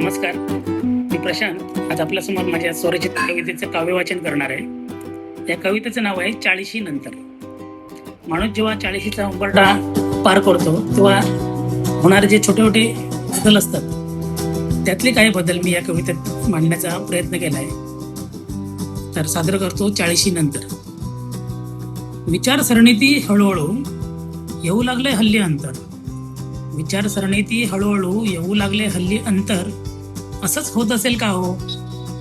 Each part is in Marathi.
नमस्कार, मी प्रशांत. आज आपल्यासमोर माझ्या स्वरचित कवितेचं काव्यवाचन करणार आहे. या कवितेचं नाव आहे 40 नंतर. माणूस जेव्हा 40चा उंबरठा पार करतो तेव्हा होणारे जे छोटे छोटे बदल असतात त्यातले काही बदल मी या कवितेत मांडण्याचा प्रयत्न केला आहे. तर सादर करतो 40 नंतर. विचारसरणीती हळूहळू येऊ लागले हल्ली अंतर. विचारसरणीती हळूहळू येऊ लागले हल्ली अंतर. असंच होत असेल का हो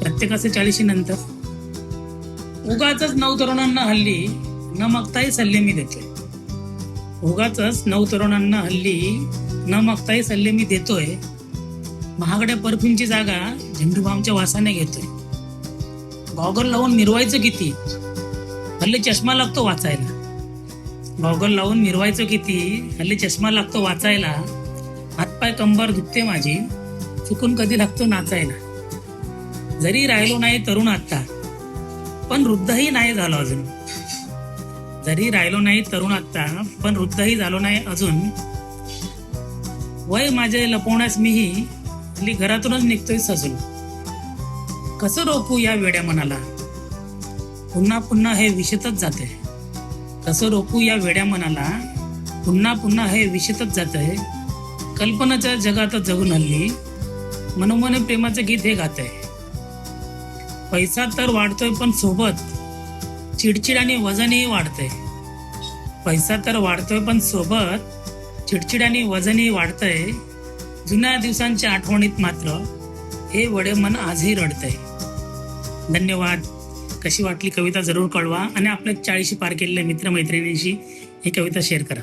प्रत्येकाचे 40 नंतर? उगाचच नवतरुणांना हल्ली न मागताही सल्ले मी देतोय. उगाचच नवतरुणांना हल्ली न मागताही सल्ले मी देतोय. महागड्या परफ्यूमची जागा झेंडूबामच्या वासाने घेतोय. गॉगल लावून मिरवायचं किती, हल्ली चष्मा लागतो वाचायला. गॉगल लावून मिरवायचं किती, हल्ली चष्मा लागतो वाचायला. हातपाय कंबर दुखते माझी, चुकून कधी लागतो नाचायला. जरी राहिलो नाही तरुण आता, पण वृद्धही नाही झालो अजून. जरी राहिलो नाही तरुण आता, पण वृद्धही झालो नाही अजून. वय माझे लपवण्यास मीही हल्ली घरातूनच निघतोय सजून. कसं रोखू या वेड्या मनाला, पुन्हा पुन्हा हे विषतच जाते. कसं रोखू या वेड्या मनाला, पुन्हा पुन्हा हे विषतच जातंय. कल्पनाच्या जगात जगून हल्ली मनोमने प्रेमाचं गीत हे गातंय. पैसा तर वाढतोय पण सोबत चिडचिड आणि वजनही वाढतंय. पैसा तर वाढतोय पण सोबत चिडचिड आणि वजनही वाढतंय. जुन्या दिवसांच्या आठवणीत मात्र हे वडे मन आजही रडतंय. धन्यवाद. कशी वाटली कविता जरूर कळवा आणि आपल्या 40 पार केलेल्या मित्रमैत्रिणींशी ही कविता शेअर करा.